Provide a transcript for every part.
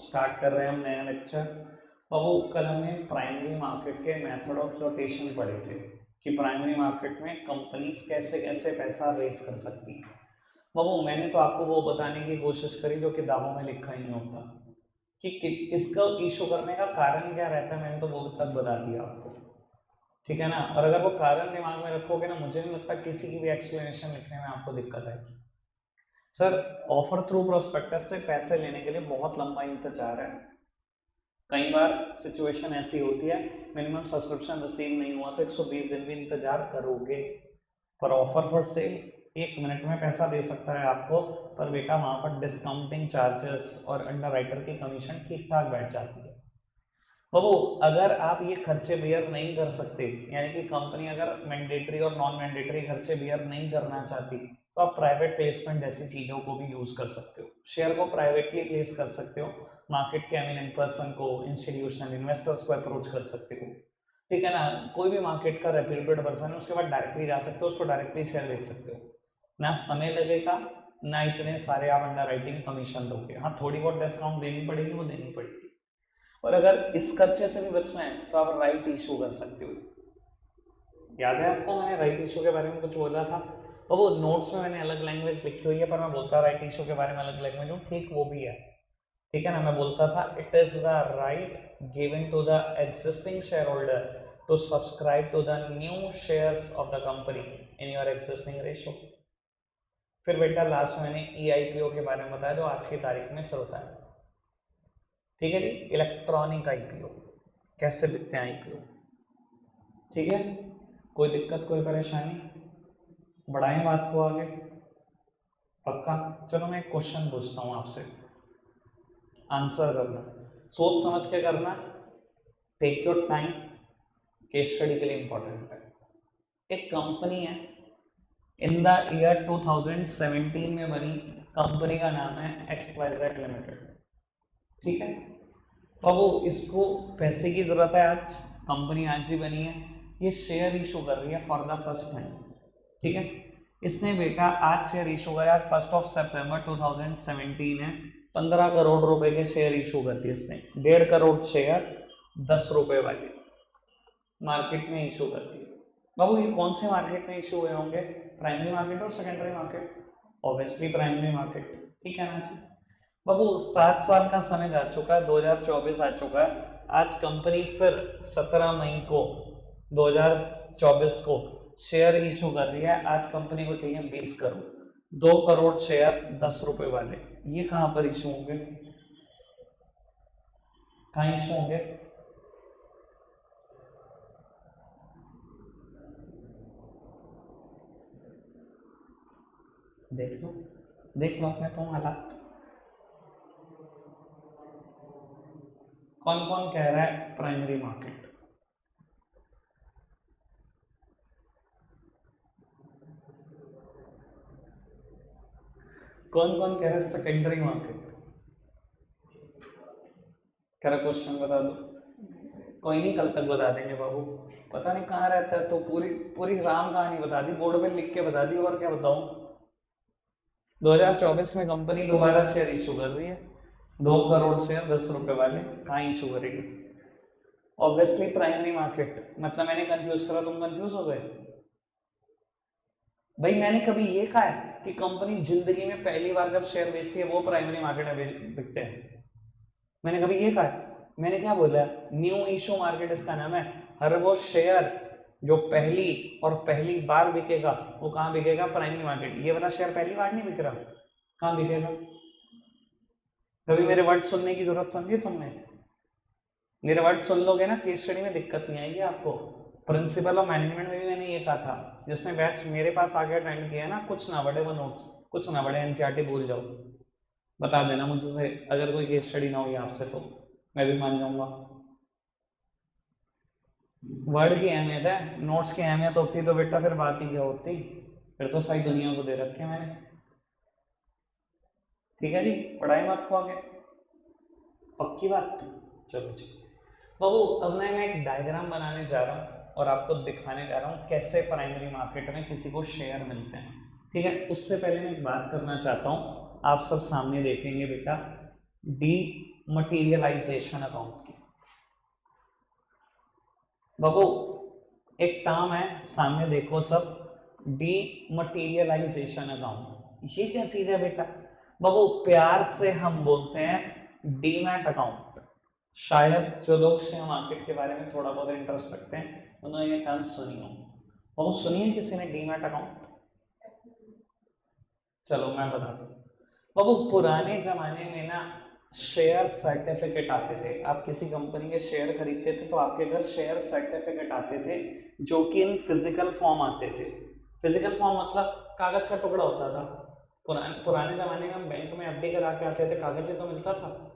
Start कर रहे हैं हम नया लेक्चर। बाबू कल हमने प्राइमरी मार्केट के मेथड ऑफ फ्लोटेशन पढ़े थे कि प्राइमरी मार्केट में कंपनीज कैसे कैसे पैसा रेज कर सकती हैं। बाबू मैंने तो आपको वो बताने की कोशिश करी जो किताबों में लिखा ही नहीं होता कि इसका इशू करने का कारण क्या रहता है, मैंने तो वो तक बता दिया आपको, ठीक है ना। और अगर वो कारण दिमाग में रखोगे ना, मुझे नहीं लगता किसी की भी एक्सप्लेनेशन लिखने में आपको दिक्कत आएगी। सर ऑफर थ्रू प्रोस्पेक्टस से पैसे लेने के लिए बहुत लंबा इंतजार है। कई बार सिचुएशन ऐसी होती है मिनिमम सब्सक्रिप्शन रिसीव नहीं हुआ तो 120 दिन भी इंतजार करोगे, पर ऑफर फॉर सेल 1 मिनट में पैसा दे सकता है आपको, पर बेटा वहाँ पर डिस्काउंटिंग चार्जेस और अंडरराइटर की कमीशन ठीक ठाक बैठ जाती है। बाबू अगर आप ये खर्चे बियर नहीं कर सकते, यानी कि कंपनी अगर मैंडेटरी और नॉन मैंडेटरी खर्चे बियर नहीं करना चाहती, तो आप प्राइवेट प्लेसमेंट जैसी चीज़ों को भी यूज़ कर सकते हो। शेयर को प्राइवेटली प्लेस कर सकते हो, मार्केट के एमिनेंट पर्सन को, इंस्टीट्यूशनल इन्वेस्टर्स को अप्रोच कर सकते हो, ठीक है ना। कोई भी मार्केट का रेप्यूटेड पर्सन है उसके बाद डायरेक्टली जा सकते हो, उसको डायरेक्टली शेयर बेच सकते हो। ना समय लगेगा, ना इतने सारे आप अंडर राइटिंग कमीशन दोगे। हाँ थोड़ी बहुत डिस्काउंट देनी पड़ेगी, वो देनी पड़ेगी। और अगर इस खर्चे से भी बचना है तो आप राइट इशू कर सकते हो। याद है आपको मैंने राइट इशू के बारे में कुछ बोला था, और वो नोट्स में मैंने अलग लैंग्वेज लिखी हुई है, पर मैं बोलता राइट इशू के बारे में अलग लैंग्वेज हूँ, ठीक वो भी है, ठीक है ना। मैं बोलता था it is the right given to the existing share holder to subscribe to the new shares of the company in your existing ratio. फिर बेटा लास्ट में मैंने EIPO के बारे में बताया जो आज की तारीख में चलता है, ठीक है जी। इलेक्ट्रॉनिक IPO, कैसे बिकते हैं IPO, ठीक है। कोई दिक्कत कोई परेशानी, बढ़ाएं बात को आगे, पक्का। चलो मैं एक क्वेश्चन पूछता हूँ आपसे, आंसर करना, सोच समझ के करना, take your time, case study के लिए इंपॉर्टेंट है। एक कंपनी है इन द ईयर 2017 में बनी, कंपनी का नाम है XYZ लिमिटेड, ठीक है। तो वो इसको पैसे की जरूरत है, आज कंपनी आज ही बनी है, ये शेयर इशू कर रही है फॉर द फर्स्ट टाइम, ठीक है। इसने बेटा आज शेयर इशू करा 1 सितंबर 2017 है, 15 करोड़ रुपए के शेयर इशू कर दिए इसने, 1.5 करोड़ शेयर 10 रुपए वाले मार्केट में इशू कर दिए। बाबू ये कौन से मार्केट में इशू हुए होंगे, प्राइमरी मार्केट और secondary market, obviously primary market, ठीक है ना जी। बाबू 7 साल का समय जा चुका है, 2024 आ चुका है, आज कंपनी फिर 17 मई को 2024 को शेयर इशू कर रही है। आज कंपनी को चाहिए 20 करोड़, 2 करोड़ शेयर 10 रुपए वाले, ये कहां पर इशू होंगे, कहां इशू होंगे, देख लो देख लो अपने तुम हालात। कौन कौन कह रहा है प्राइमरी मार्केट, कौन कौन कह रहा है सेकेंडरी मार्केट, कह रहा क्वेश्चन बता दो। कोई नहीं कल तक बता देंगे बाबू, पता नहीं कहाँ रहता है, तो पूरी पूरी राम कहानी बता दी, बोर्ड पे लिख के बता दी, और क्या बताऊं। 2024 में कंपनी दोबारा शेयर इशू कर रही है, 2 करोड़ शेयर 10 रुपए वाले, कहाँ इशू करेगी, ऑब्वियसली प्राइमरी मार्केट। मतलब मैंने कंफ्यूज करा, तुम कंफ्यूज हो गए। भाई मैंने कभी ये कहा है कि कंपनी जिंदगी में पहली बार जब शेयर बेचती है वो प्राइमरी मार्केट में बिकते हैं, मैंने कभी ये कहा है, मैंने क्या बोला, न्यू इशू मार्केट इसका नाम है। हर वो शेयर जो पहली और पहली बार बिकेगा वो कहाँ बिकेगा, प्राइमरी मार्केट। ये वाला शेयर पहली बार नहीं बिक रहा, कहाँ बिकेगा। कभी मेरे वर्ड सुनने की जरूरत समझी तुमने, मेरे वर्ड सुन लोगे ना, केस स्टडी में दिक्कत नहीं आएगी आपको। प्रिंसिपल ऑफ मैनेजमेंट में भी मैंने ये कहा था, जिसने बैच मेरे पास आके अटेंड किया ना, कुछ ना बढ़े वो नोट्स, कुछ ना बढ़े NCERT भूल जाओ, बता देना मुझसे, अगर कोई केस स्टडी ना हुई आपसे तो मैं भी मान जाऊंगा। वर्ड की अहमियत है, नोट्स की अहमियत होती तो बेटा फिर बात ही क्या होती, फिर तो सारी दुनिया को दे रखे मैंने, ठीक है जी। पढ़ाई मत को आगे, पक्की बात। चलो जी बाबू, अब मैं एक डायग्राम बनाने जा रहा हूँ और आपको दिखाने जा रहा हूँ कैसे प्राइमरी मार्केट में किसी को शेयर मिलते हैं, ठीक है। उससे पहले मैं एक बात करना चाहता हूँ, आप सब सामने देखेंगे बेटा, D डीमटेरियलाइजेशन अकाउंट की। बाबू एक टर्म है, सामने देखो सब, डीमटेरियलाइजेशन अकाउंट। ये क्या चीज है बेटा? बाबू प्यार से हम बोलते हैं डीमैट अकाउंट। शायद जो लोग शेयर मार्केट के बारे में थोड़ा बहुत इंटरेस्ट रखते हैं उन्होंने ये टर्म सुनी हो। बाबू सुनिए किसी ने डीमैट अकाउंट? चलो मैं बताता हूँ। बाबू पुराने जमाने में ना शेयर सर्टिफिकेट आते थे। आप किसी कंपनी के शेयर खरीदते थे तो आपके घर शेयर सर्टिफिकेट आते थे, जो कि इन फिजिकल फॉर्म आते थे। फिजिकल फॉर्म मतलब कागज का टुकड़ा होता था। पुराने जमाने में हम बैंक में एफडी करा के आते थे, कागज ही तो मिलता था।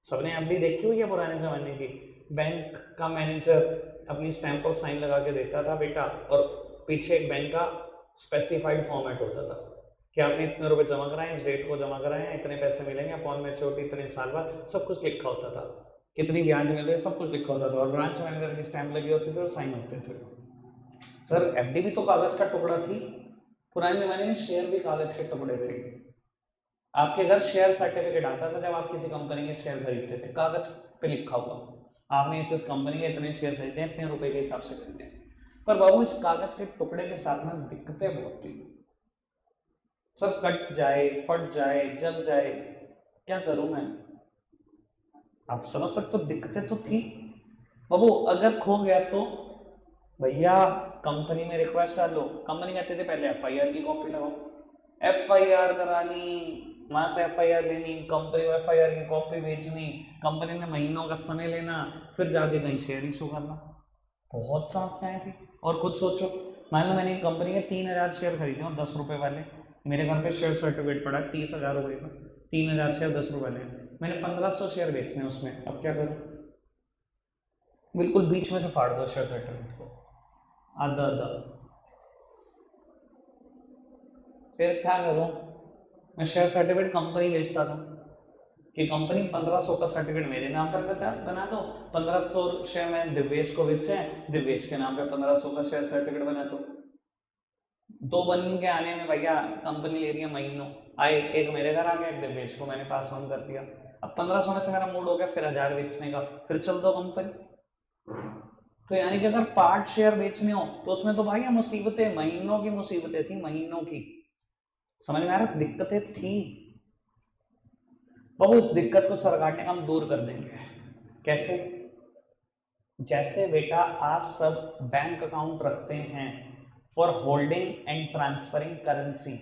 सबने एफडी देखी हुई है पुराने जमाने की? बैंक का मैनेजर अपनी स्टैंप और साइन लगा के देता था बेटा, और पीछे एक बैंक का स्पेसिफाइड फॉर्मेट होता था कि आपने इतने रुपए जमा कराए, इस डेट को जमा कराए, इतने पैसे मिलेंगे अपॉन मैच्योरिटी इतने साल बाद, सब कुछ लिखा होता था। कितनी ब्याज मिल रही है सब कुछ लिखा होता था, और ब्रांच मैनेजर की स्टैंप लगी होती थी और साइन होते थे। सर एफडी भी तो कागज का टुकड़ा थी। पुराने जमाने में शेयर भी कागज के टुकड़े थे। आपके घर शेयर सर्टिफिकेट आता था जब आप किसी कंपनी के शेयर खरीदते थे, कागज पे लिखा हुआ आपने इस कंपनी के इतने शेयर खरीदे, इतने रुपए के हिसाब से खरीदे। पर बाबू इस कागज के टुकड़े के साथ में दिक्कतें बहुत थी। सब कट जाए, फट जाए, जल जाए, क्या करूं मैं? आप समझ सकते हो, दिक्कतें तो थी। बाबू अगर खो गया तो भैया कंपनी में रिक्वेस्ट डालो। कंपनी कहते थे पहले एफआईआर की कॉपी लगाओ, एफआईआर करानी, वहां से एफआईआर लेनी, कंपनी को एफआईआर की कॉपी भेजनी, कंपनी ने महीनों का समय लेना, फिर जाके कहीं शेयर इशू करना। बहुत समस्याएं थी। और खुद सोचो, मान लो मैंने कंपनी के 3000 शेयर खरीदे और 10 रुपए वाले, मेरे घर पे शेयर सर्टिफिकेट पड़ा 30,000 रुपए का, 3000 शेयर 10 रुपए वाले, मैंने 1500 शेयर बेचने उसमें, अब क्या करूं? बिल्कुल बीच में से फाड़ दो शेयर सर्टिफिकेट को, आधा आधा। फिर क्या करूं? मैं शेयर सर्टिफिकेट कंपनी बेचता था कि कंपनी 1500 का सर्टिफिकेट मेरे नाम पर बना दो, 1500 शेयर मैं दिव्येश को बेचे हैं, दिव्येश के नाम पे 1500 का शेयर सर्टिफिकेट बना दो। दो बन के आने में भैया कंपनी ले रही है महीनों, आए एक मेरे घर आ गया, एक दिव्येश को मैंने पास ऑन कर दिया। अब 1500 में से मेरा मूड हो गया फिर 1000 बेचने का, फिर चल दो कंपनी। तो यानी कि अगर पार्ट शेयर बेचने हो तो उसमें तो भाई मुसीबतें, महीनों की मुसीबतें थी, महीनों की। समझ में आ रहा? दिक्कतें थी बाबू। इस दिक्कत को सरकार ने हम दूर कर देंगे। कैसे? जैसे बेटा आप सब बैंक अकाउंट रखते हैं for holding and transferring currency,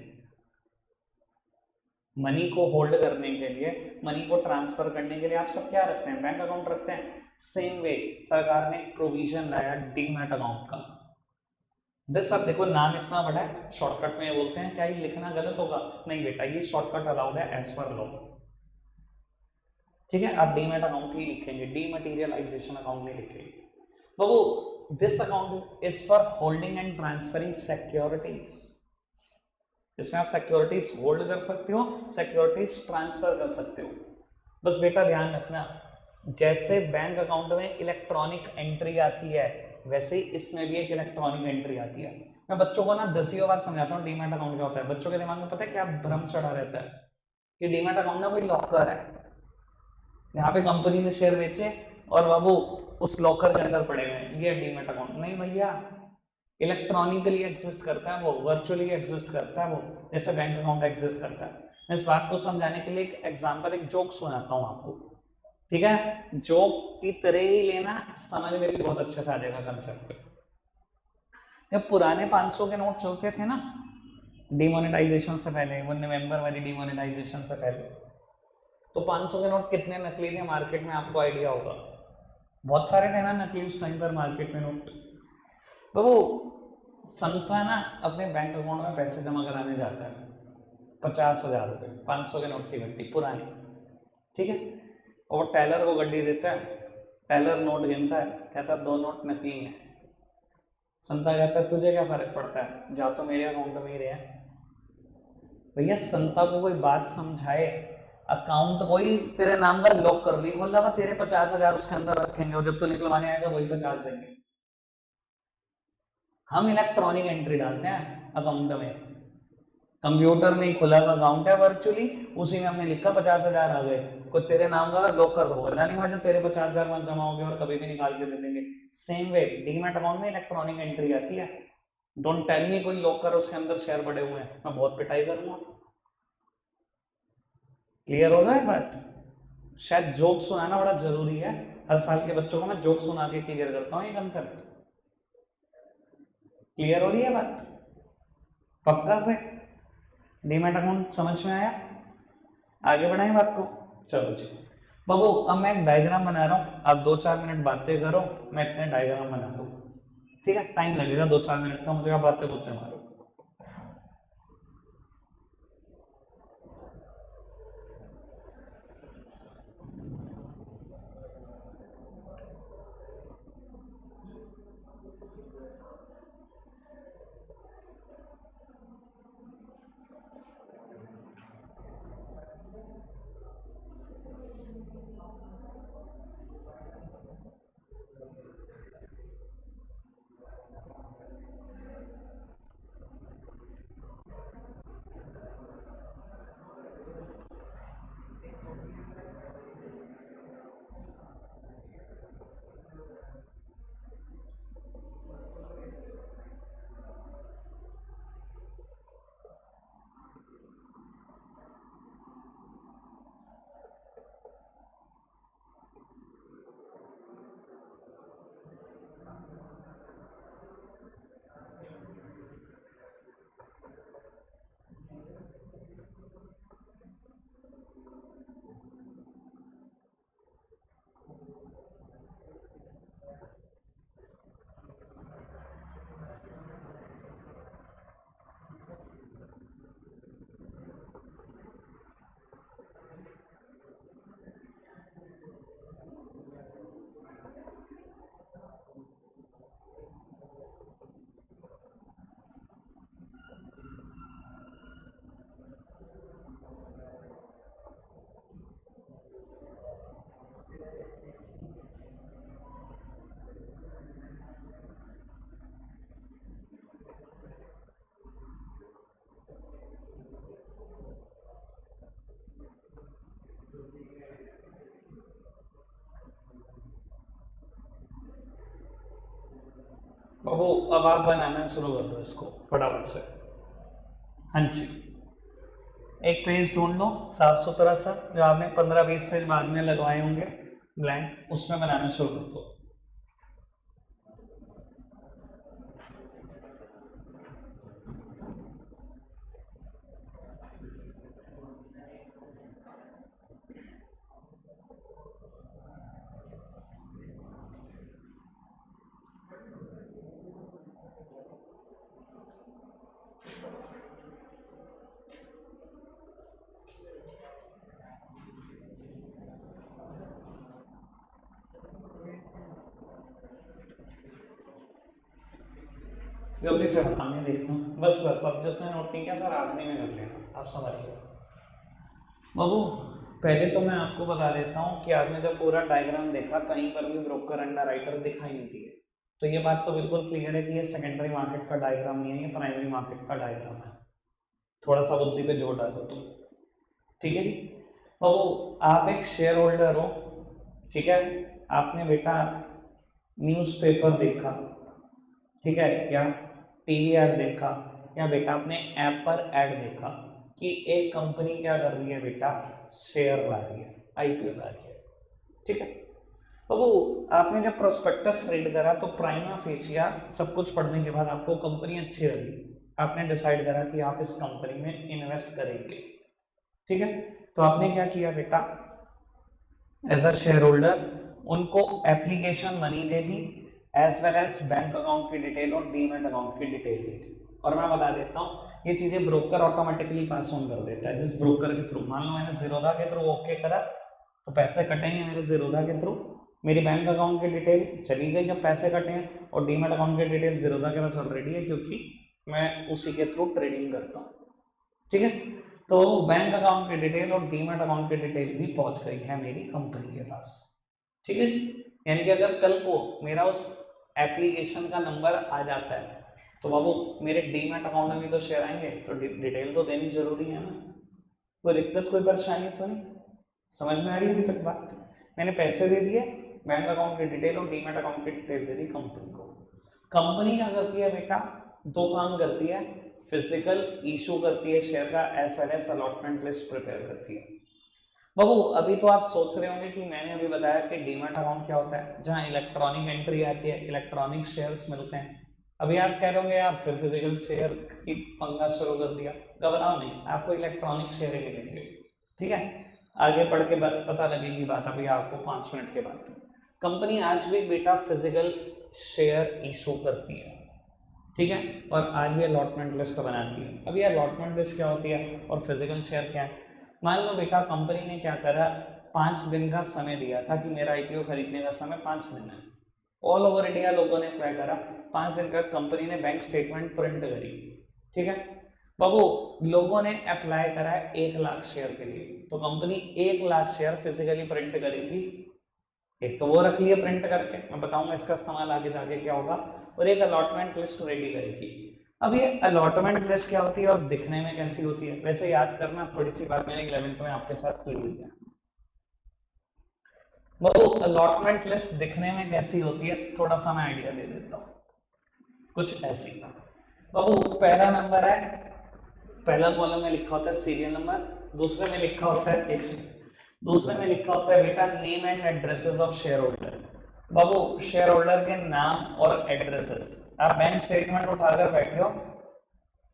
money को होल्ड करने के लिए, मनी को ट्रांसफर करने के लिए आप सब क्या रखते हैं? बैंक अकाउंट रखते हैं। सेम वे सरकार ने प्रोविजन लाया डीमैट अकाउंट का। सब देखो नाम इतना बड़ा है, शॉर्टकट में बोलते हैं, क्या ये लिखना गलत होगा? नहीं बेटा, ये शॉर्टकट अलाउड है एज पर लॉ। ठीक है, आप डीमैट अकाउंट ही लिखेंगे, डीमटेरियलाइजेशन अकाउंट नहीं लिखेंगे। बाबू this account is for holding and transferring securities. इसमें आप सिक्योरिटीज होल्ड कर सकते हो, सिक्योरिटीज ट्रांसफर कर सकते हो। बस बेटा ध्यान रखना, जैसे बैंक अकाउंट में इलेक्ट्रॉनिक एंट्री आती है वैसे ही इसमें भी एक इलेक्ट्रॉनिक एंट्री आती है। मैं बच्चों को ना 10 बार समझाता हूँ डीमैट अकाउंट क्या होता है। बच्चों के दिमाग में पता है क्या भ्रम चढ़ा रहता है कि डीमैट अकाउंट ना कोई लॉकर है, यहाँ पे कंपनी ने शेयर बेचे और बाबू उस लॉकर के अंदर पड़े हुए, ये डीमैट अकाउंट नहीं भैया। इलेक्ट्रॉनिकली एग्जिस्ट करता है वो, वर्चुअली एग्जिस्ट करता है वो, जैसे बैंक अकाउंट एग्जिस्ट करता है। मैं इस बात को समझाने के लिए एक एग्जांपल, एक जोक सुनाता हूँ आपको, ठीक है? जोक की तरह ही लेना, समझ में भी बहुत अच्छे से आ जाएगा कंसेप्ट। जब पुराने 500 के नोट चलते थे ना डिमोनेटाइजेशन से पहले, वो नवंबर वाली डिमोनेटाइजेशन से पहले, तो 500 के नोट कितने नकली थे मार्केट में आपको आइडिया होगा? बहुत सारे थे ना नकली उस टाइम पर मार्केट में नोट। तो वो संता ना अपने बैंक अकाउंट में पैसे जमा कराने जाता है, 50,000 रुपये, 500 के नोट की गड्डी पुरानी, ठीक है? और टेलर को गड्डी देता है, टेलर नोट गिनता है, कहता है 2 नोट नकली हैं। संता कहता है तुझे क्या फर्क पड़ता है, जा तो मेरे अकाउंट में ही रहे हैं। भैया संता को कोई बात समझाए, अकाउंट कोई तेरे नाम का लॉक कर ली, बोल रहा तेरे 50,000 उसके अंदर रखेंगे और जब तू निकलवाने आएगा वही 50 देंगे। हम इलेक्ट्रॉनिक एंट्री डालते हैं अकाउंट में, कंप्यूटर में ही खुला हुआ अकाउंट है वर्चुअली, उसी में हमने लिखा 50,000 आ गए, कोई तेरे नाम का लॉकर तो बोलना नहीं जो तेरे 50,000 मत जमा हो गए और कभी भी निकाल के दे देंगे। सेम वे डीमैट अकाउंट में इलेक्ट्रॉनिक एंट्री आती है। डोंट टेल मी कोई लॉकर उसके अंदर शेयर पड़े हुए हैं, मैं बहुत पिटाई करूंगा। क्लियर हो रहा है बात? शायद जोक सुनाना बड़ा जरूरी है, हर साल के बच्चों को मैं जोक सुना के क्लियर करता हूँ ये कंसेप्ट। क्लियर हो रही है बात पक्का से? डीमैट अकाउंट समझ में आया? आगे बढ़ाएं बात को। चलो जी बाबू, अब मैं एक डायग्राम बना रहा हूँ, आप 2-4 मिनट बातें करो, मैं इतने डायग्राम बना लूँ। ठीक है, टाइम लगेगा 2-4 मिनट का, मुझे आप बातें बोलते मारो। बाबू अब आप बनाना शुरू कर दो इसको फटाफट से। हाँ जी, एक पेज ढूंढ लो साफ सुथरा सा, जो आपने 15-20 पेज बाद में लगवाए होंगे ब्लैंक, उसमें बनाना शुरू कर दो। जल्दी से हटाने देखना, बस बस, अब जैसे नोट नहीं किया सर आखिरी में कर लेना, आप समझ लो। बाबू पहले तो मैं आपको बता देता हूँ कि आपने जब पूरा डायग्राम देखा कहीं पर भी ब्रोकर अंडर राइटर दिखाई नहीं दिए, तो ये बात तो बिल्कुल क्लियर है कि ये सेकेंडरी मार्केट का डायग्राम नहीं है, ये प्राइमरी मार्केट का डायग्राम है। थोड़ा सा बुद्धि पे जोर डालो तुम। ठीक है जी बाबू, आप एक शेयर होल्डर हो, ठीक है, आपने बेटा न्यूज़पेपर देखा, ठीक है, या टीवी ऐड देखा, या बेटा आपने ऐप पर ऐड देखा कि एक कंपनी क्या कर रही है बेटा, शेयर ला रही है, आईपीओ ला रही है। ठीक है, तो वो आपने जब प्रोस्पेक्टस रीड करा तो प्राइमा फेसिया सब कुछ पढ़ने के बाद आपको कंपनी अच्छी लगी, आपने डिसाइड करा कि आप इस कंपनी में इन्वेस्ट करेंगे। ठीक है, तो आपने क्या किया बेटा, एज अ शेयर होल्डर उनको एप्लीकेशन मनी दे दी, as well as bank account की डिटेल और डीमैट अकाउंट की डिटेल दे दी। और मैं बता देता हूँ ये चीजें ब्रोकर ऑटोमेटिकली पास ऑन कर देता है, जिस ब्रोकर के थ्रू, मान लो मैंने जीरोधा के थ्रू ओके करा तो पैसे कटेंगे मेरे जीरोधा के थ्रू, मेरी बैंक अकाउंट की डिटेल चली गई जब पैसे कटे हैं, और डीमैट अकाउंट की डिटेल जीरोधा के पास ऑलरेडी है क्योंकि मैं उसी के थ्रू ट्रेडिंग करता हूँ। ठीक है, तो बैंक अकाउंट की डिटेल और डीमैट अकाउंट की डिटेल भी पहुंच गई है मेरी कंपनी के पास। ठीक है, यानी कि अगर कल को मेरा उस एप्लीकेशन का नंबर आ जाता है तो बाबू मेरे डीमैट अकाउंट में भी तो शेयर आएंगे, तो डिटेल तो देनी जरूरी है ना, कोई दिक्कत कोई परेशानी तो नहीं। समझ में आ रही है अभी तक बात? मैंने पैसे दे दिए, बैंक अकाउंट की डिटेल और डीमैट अकाउंट की डिटेल दे दी कंपनी को। कंपनी क्या करती है बेटा, दो काम करती है, फिजिकल इशू करती है शेयर का, as well as allotment list prepare करती है। बाबू अभी तो आप सोच रहे होंगे कि मैंने अभी बताया कि डीमैट अकाउंट क्या होता है, जहां इलेक्ट्रॉनिक एंट्री आती है, इलेक्ट्रॉनिक शेयर्स मिलते हैं। अभी आप कह रहे होंगे यार फिर फिजिकल शेयर की पंगा शुरू कर दिया। घबराओ नहीं, आपको इलेक्ट्रॉनिक शेयर ही मिलेंगे, ठीक है। आगे पढ़ के पता लगेगी बात, अभी आपको 5 मिनट के बाद। कंपनी आज भी बेटा फिजिकल शेयर इशू करती है, ठीक है, और आज भी अलॉटमेंट लिस्ट बनाती है। अब ये अलॉटमेंट लिस्ट क्या होती है और फिजिकल शेयर क्या है? मान लो बेटा कंपनी ने क्या करा, 5 दिन का समय दिया था कि मेरा आईपीओ खरीदने का समय 5 दिन है। ऑल ओवर इंडिया लोगों ने क्या करा, 5 दिन का कंपनी ने बैंक स्टेटमेंट प्रिंट करी, ठीक है। बाबू लोगों ने अप्लाई करा है 1 लाख शेयर के लिए, तो company 1 lakh share physically print करेगी। एक तो वो रख लिया प्रिंट करके, मैं बताऊंगा इसका इस्तेमाल आगे जाके क्या होगा, और एक अलॉटमेंट लिस्ट रेडी करेगी। अब ये अलॉटमेंट लिस्ट क्या होती है और दिखने में कैसी होती है, वैसे याद करना, थोड़ी सी बात मैंने 11th में आपके साथ की हुई है। वो अलॉटमेंट लिस्ट दिखने में कैसी होती है, थोड़ा सा मैं आइडिया दे देता हूँ, कुछ ऐसी। बाबू पहला नंबर है, पहला कॉलम में लिखा होता है सीरियल नंबर, दूसरे में लिखा होता है एक सेकंड, दूसरे में लिखा होता है बेटा name and addresses of share holder. Babu share holder के नाम और एड्रेसेस, आप बैंक स्टेटमेंट उठाकर बैठे हो,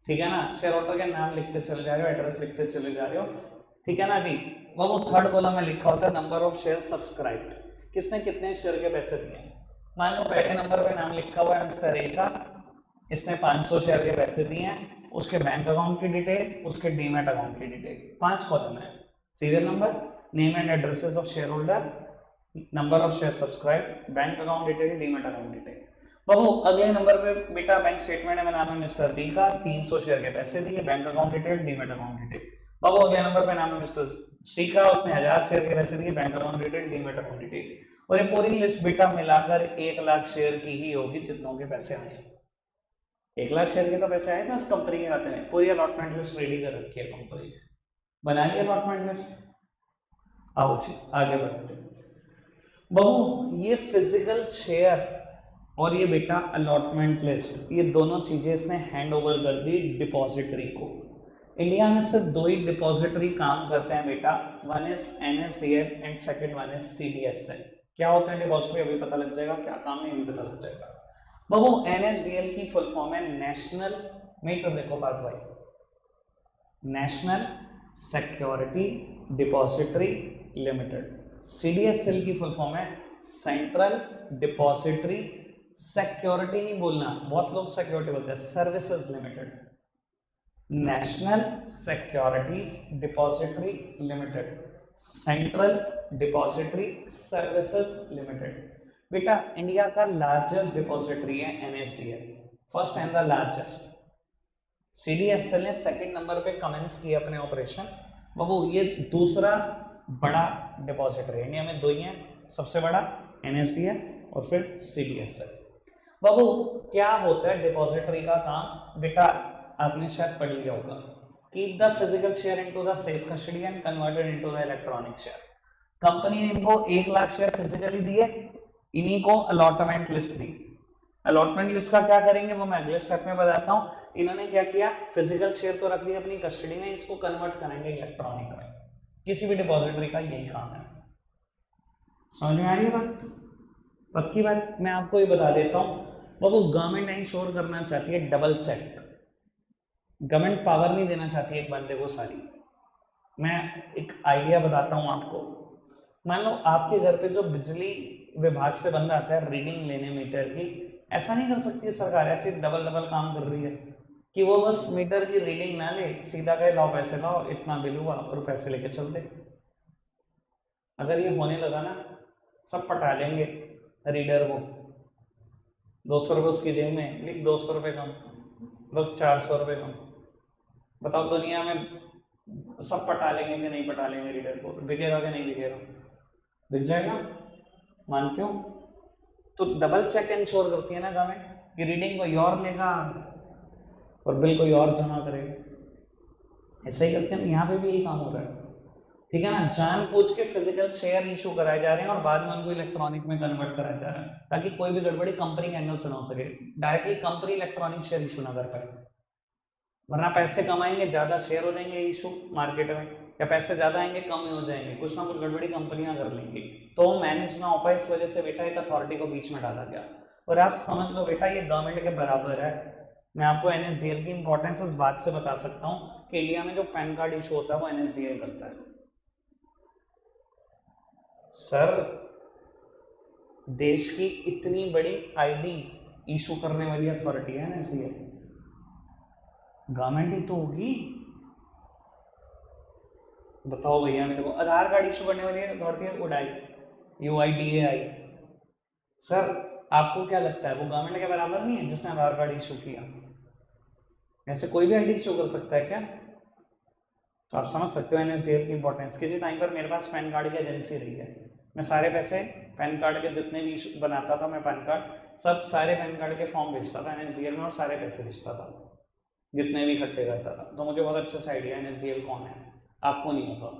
ठीक है ना, शेयर होल्डर के नाम लिखते चले जा रहे हो, एड्रेस लिखते चले जा रहे हो, ठीक है ना जी। बाबू थर्ड कॉलम में लिखा होता है नंबर ऑफ शेयर सब्सक्राइब्ड, किसने कितने शेयर के पैसे दिए। मान लो पहले नंबर पे नाम लिखा हुआ है मिस्टर ए का, इसने 500 शेयर के पैसे दिए हैं, उसके बैंक अकाउंट की डिटेल, उसके डीमैट अकाउंट की डिटेल, 5 कॉलम है, serial number, name and addresses of shareholder, number of share subscribe, bank account detail, demat account detail. बाबू अगले नंबर पे बेटा बैंक स्टेटमेंट में नाम है मिस्टर बी का, 300 शेयर के पैसे दिए, bank account detail, demat account detail. बाबू अगले नंबर पे नाम है मिस्टर सी का, उसने 1000 शेयर के पैसे दिए, bank account detail, demat account detail. और ये पूरी लिस्ट बेटा मिलाकर 1 लाख शेयर की ही होगी जितनों के पैसे आए। 1 लाख शेयर के तो पैसे आए थे उस कंपनी के खाते में। पूरी अलॉटमेंट लिस्ट रेडी कर रखी है कंपनी ने, बनाइए अलॉटमेंट लिस्ट। आओ जी आगे बढ़ते हैं। बहू ये फिजिकल शेयर और ये बेटा अलॉटमेंट लिस्ट, ये दोनों चीजें इसने हैंड ओवर कर दी डिपॉजिटरी को। इंडिया में सिर्फ 2 ही डिपॉजिटरी काम करते हैं बेटा, one is NSDL and second one is CDSL। क्या होता है डिपॉजिटरी अभी पता लग जाएगा, क्या काम है ये भी पता लग जाएगा। बाबू NSDL की फुल फॉर्म है नेशनल, मीटर देखो बात भाई, national security depository limited. CDSL की फुल फॉर्म है सेंट्रल डिपॉजिटरी, सिक्योरिटी नहीं बोलना, बहुत लोग सिक्योरिटी बोलते हैं, services limited. National securities depository limited, central depository services limited. बेटा इंडिया का लार्जेस्ट डिपॉजिटरी है NSDL, first and the largest. CDSL ने सेकंड नंबर पे कमेंस किया अपने ऑपरेशन। बाबू ये दूसरा बड़ा डिपॉजिटरी, इंडिया में 2 ही हैं, सबसे बड़ा NSDL और फिर CDSL। बाबू क्या होता है डिपॉजिटरी का काम, बेटा आपने शायद पढ़ लिया होगा, keep the physical share into the safe custody and converted into the electronic share. Company ने इनको 1 लाख शेयर फिजिकली दिए, इन्हीं को अलॉटमेंट लिस्ट दी। अलॉटमेंट लिस्ट का क्या करेंगे वो मैं अगले स्टेप में बताता हूँ। इन्होंने क्या किया, फिजिकल शेयर तो रख दिया अपनी कस्टडी में, इसको कन्वर्ट करेंगे इलेक्ट्रॉनिक में। किसी भी डिपॉजिटरी का यही काम है। समझ में आ रही है बात, पक्की बात। मैं आपको ये बता देता हूँ, वो गवर्नमेंट इंश्योर करना चाहती है डबल चेक, गवर्नमेंट पावर नहीं देना चाहती एक बंदे को सारी। मैं एक आइडिया बताता हूँ आपको। मान लो आपके घर पे जो बिजली विभाग से बंदा आता है रीडिंग लेने मीटर की, ऐसा नहीं कर सकती सरकार, ऐसे डबल डबल काम कर रही है कि वो बस मीटर की रीडिंग ना ले, सीधा कहे लाओ पैसे लाओ, इतना बिल हुआ और पैसे लेके चल दे। अगर ये होने लगा ना, सब पटा लेंगे रीडर को, 200 रुपये उसकी जेब में, लिख 200 रुपये कम, बस 400 रुपये कम। बताओ दुनिया में सब पटा लेंगे कि नहीं पटा लेंगे रीडर को, बिकेगा कि नहीं बिकेगा, बिक जाएगा, मानते हो। तो डबल चेक इंश्योर करती है ना गवर्नमेंट कि रीडिंग कोई और लेगा और बिल कोई और जमा करेगा। ऐसा ही करते हैं, यहाँ पे भी यही काम हो रहा है। ठीक है ना, जानबूझ के फिजिकल शेयर इशू कराए जा रहे हैं और बाद में उनको इलेक्ट्रॉनिक में कन्वर्ट कराया जा रहा है ताकि कोई भी गड़बड़ी कंपनी के एंगल से ना हो सके, directly company electronic share issue ना कर पाए, वरना पैसे कमाएंगे, ज्यादा शेयर हो जाएंगे इशू मार्केट में, या पैसे ज्यादा आएंगे कम ही हो जाएंगे, कुछ ना कुछ गड़बड़ी कंपनियां कर लेंगी, तो वो मैनेज ना हो पाए, इस वजह से बेटा एक अथॉरिटी को बीच में डाला गया। और आप समझ लो बेटा ये गवर्नमेंट के बराबर है। मैं आपको एनएसडीएल की इंपॉर्टेंस इस बात से बता सकता हूँ कि इंडिया में जो पैन कार्ड इशू होता है वो एनएसडीएल करता है। सर देश की इतनी बड़ी आईडी इशू करने वाली अथॉरिटी है एनएसडीएल, गवर्नमेंट ही तो होगी। बताओ भैया मेरे को, आधार कार्ड इशू करने वाली अथॉरिटी है उडाई, UIDAI। सर आपको क्या लगता है वो गवर्नमेंट के बराबर नहीं है जिसने आधार कार्ड इशू किया? ऐसे कोई भी आईडी इशू कर सकता है क्या? तो आप समझ सकते हो एनएसडीएल की इंपॉर्टेंस। किसी टाइम पर मेरे पास पैन कार्ड की एजेंसी रही है, मैं सारे पैसे पैन कार्ड के जितने भी बनाता था, मैं पैन कार्ड सब सारे पैन कार्ड के फॉर्म भेजता था एनएसडीएल में और सारे पैसे भेजता था, जितने भी इकट्ठे करता था। तो मुझे बहुत अच्छे से आइडिया एनएसडीएल कौन है, आपको नहीं होगा।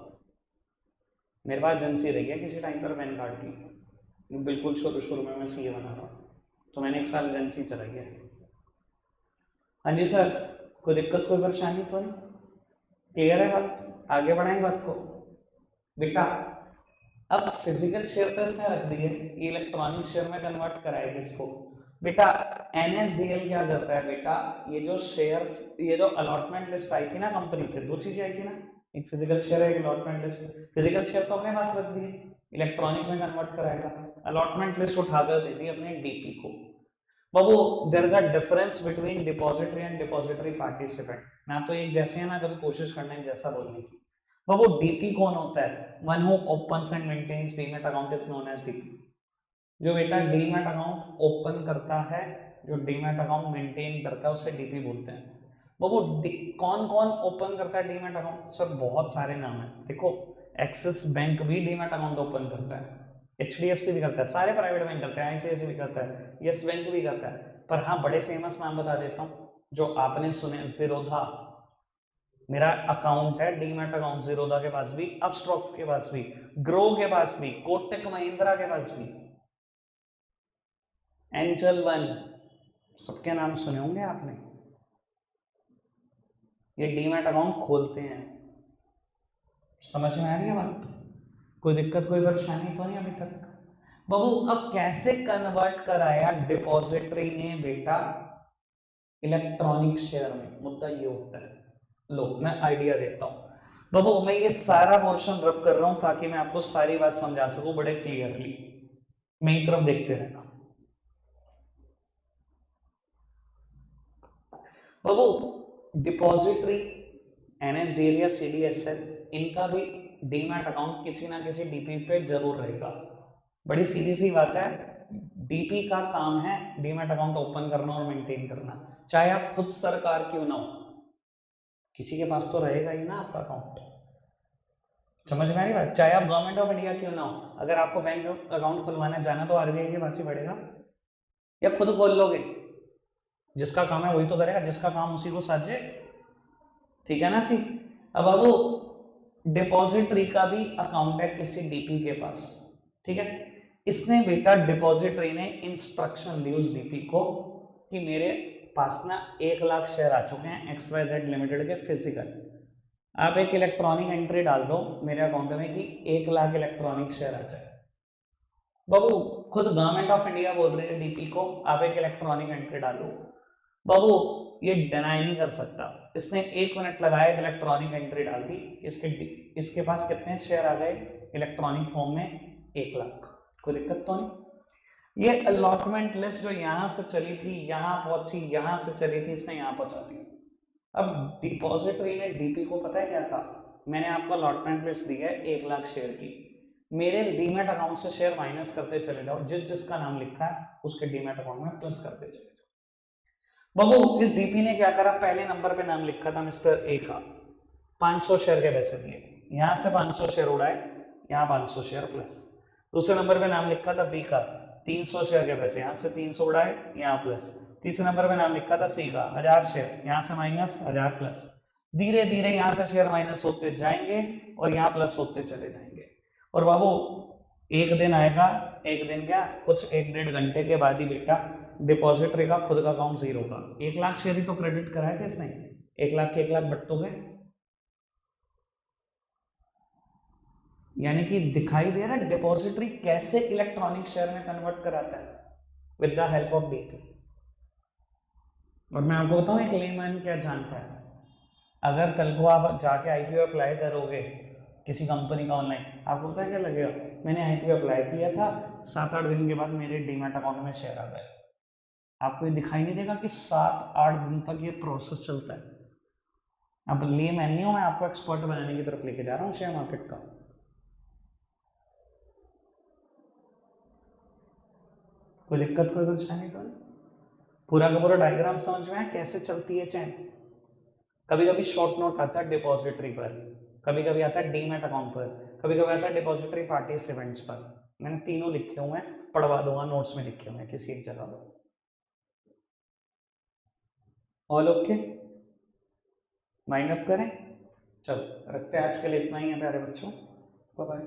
मेरे पास एजेंसी रही है किसी टाइम पर पैन कार्ड की, बिल्कुल शुरू में मैं सीए बना था, तो मैंने 1 साल एजेंसी चलाई है। हाँ जी सर, कोई दिक्कत कोई परेशानी तो नहीं? क्लियर है बात? आगे बढ़ाएं बात को बेटा। अब फिजिकल शेयर तो इसने रख दी है, इलेक्ट्रॉनिक शेयर में कन्वर्ट कराएगा इसको। बेटा एनएसडीएल क्या करता है बेटा, ये जो शेयर्स, ये जो अलॉटमेंट लिस्ट आई थी ना कंपनी से, 2 चीजें आई थी ना, एक फिजिकल शेयर है, एक अलॉटमेंट लिस्ट। फिजिकल शेयर तो अपने पास रख दी, इलेक्ट्रॉनिक में कन्वर्ट कराएगा, अलॉटमेंट लिस्ट उठाकर दे दी अपने डीपी को। बाबू there is a difference between depository and depository participant, ना तो एक जैसे है ना कभी कोशिश करना है जैसा बोलने की। बाबू डीपी कौन होता है? One who opens and maintains demat account is known as DP. जो बेटा डीमैट अकाउंट ओपन करता है, जो डीमैट अकाउंट मेंटेन करता है, उसे डीपी बोलते हैं। बाबू कौन कौन ओपन करता है डीमैट अकाउंट? सर बहुत सारे नाम है, देखो एक्सिस बैंक भी डीमैट अकाउंट ओपन करता है, HDFC भी करता है, सारे प्राइवेट बैंक करते हैं, ICICI भी करता है, यस बैंक भी करता है। पर हाँ बड़े फेमस नाम बता देता हूँ जो आपने सुने, जीरोधा, मेरा अकाउंट है डीमैट अकाउंट जीरोधा के पास भी, अपस्टॉक्स के पास भी, ग्रो के पास भी, कोटक महिंद्रा के पास भी, एंजल वन, सबके नाम सुने होंगे आपने। ये डीमैट अकाउंट खोलते हैं। समझ में आ रही है बात? कोई दिक्कत कोई परेशानी तो नहीं अभी तक? बाबू अब कैसे कन्वर्ट कराया डिपॉजिटरी ने बेटा इलेक्ट्रॉनिक शेयर में, मुद्दा ये होता है। लो मैं आइडिया देता हूं बाबू, मैं ये सारा पोर्शन रब कर रहा हूं ताकि मैं आपको सारी बात समझा सकूं बड़े क्लियरली, मेरी तरफ देखते रहना। बाबू डिपॉजिटरी, एनएसडीएल या सीडीएसएल, इनका भी डीमैट अकाउंट किसी ना किसी डीपी पे जरूर रहेगा। बड़ी सीधी सी बात है, डीपी का काम है डीमैट अकाउंट ओपन करना और मेंटेन करना, चाहे आप खुद सरकार क्यों ना हो, किसी के पास तो रहेगा ही ना आपका अकाउंट। समझ में आ रही बात? चाहे आप गवर्नमेंट ऑफ इंडिया क्यों ना हो, अगर आपको बैंक अकाउंट खुलवाना जाना तो आरबीआई के पास ही पड़ेगा, या खुद खोल लोगे? जिसका काम है वही तो करेगा, जिसका काम उसी को साझे, ठीक है ना जी। अब बाबू डिपॉजिटरी का भी अकाउंट है किसी डीपी के पास, ठीक है। इसने बेटा डिपॉजिटरी ने इंस्ट्रक्शन दी उस डीपी को कि मेरे पास ना 1 लाख शेयर आ चुके हैं XYZ लिमिटेड के फिजिकल, आप एक इलेक्ट्रॉनिक एंट्री डाल दो मेरे अकाउंट में कि 1 लाख इलेक्ट्रॉनिक शेयर आ जाए। बाबू खुद गवर्नमेंट ऑफ इंडिया बोल रही है डीपी को आप एक इलेक्ट्रॉनिक एंट्री डालो, बाबू ये डिनाई नहीं कर सकता। इसने 1 मिनट लगाया, इलेक्ट्रॉनिक एंट्री डाल दी, इसके पास कितने शेयर आ गए इलेक्ट्रॉनिक फॉर्म में? 1 लाख। कोई दिक्कत तो नहीं? ये अलॉटमेंट लिस्ट जो यहां से चली थी यहां पहुंची, यहां से चली थी इसने यहां पहुंचा दी। अब डिपॉजिटरी ने डीपी को पता है क्या कहा, मैंने आपको अलॉटमेंट लिस्ट दी है 1 लाख शेयर की, मेरे इस डीमैट अकाउंट से शेयर माइनस करते चले जाओ, जिसका नाम लिखा है उसके डीमैट अकाउंट में प्लस करते चले जाओ। बाबू इस डीपी ने क्या करा, पहले नंबर पे नाम लिखा था मिस्टर ए का, 500 शेयर के पैसे दिए, यहां से 500 शेयर उड़ाए, यहाँ 500 शेयर प्लस। दूसरे नंबर पे नाम लिखा था बी का, 300 शेयर के पैसे, यहाँ से 300 उड़ाए, यहाँ प्लस। तीसरे नंबर पे नाम लिखा था सी का, 1000 शेयर, यहाँ से माइनस, 1000 प्लस। धीरे धीरे यहाँ से शेयर माइनस होते जाएंगे और यहाँ प्लस होते चले जाएंगे। और बाबू एक दिन आएगा, एक दिन क्या कुछ 1-1.5 घंटे के बाद ही बेटा डिपॉजिटरी का खुद का अकाउंट जीरो का 1 लाख शेयर ही तो क्रेडिट करा है कि इसने, 1 लाख के 1 लाख बटोगे, यानी कि दिखाई दे रहा है डिपॉजिटरी कैसे इलेक्ट्रॉनिक शेयर में कन्वर्ट कराता है with the help of DP. और मैं आपको बताऊं एक लेमैन क्या जानता है, अगर कल को आप जाके आईपीओ अप्लाई करोगे किसी कंपनी का ऑनलाइन, आपको पता है क्या लगेगा, मैंने आईपीओ अप्लाई किया था 7-8 दिन के बाद मेरे डीमैट अकाउंट में शेयर आ गए। आपको ये दिखाई नहीं देगा कि 7-8 दिन तक ये प्रोसेस चलता है। अब लेमैन नहीं हूं मैं, आपको एक्सपर्ट बनाने की तरफ लेके जा रहा हूँ शेयर मार्केट का। कोई दिक्कत कोई परेशानी तो नहीं, पूरा का पूरा डायग्राम समझ में आया कैसे चलती है चैन। कभी कभी शॉर्ट नोट आता है डिपॉजिटरी पर, कभी कभी आता है डीमैट अकाउंट पर, कभी कभी आता है डिपॉजिटरी पार्टिसिपेंट्स पर। मैंने तीनों लिखे हुए हैं, पढ़वा दूंगा, नोट्स में लिखे हुए हैं किसी एक जगह पर। ऑल ओके, माइंड अप करें, चलो रखते हैं, आज के लिए इतना ही है प्यारे बच्चों, बाय बाय।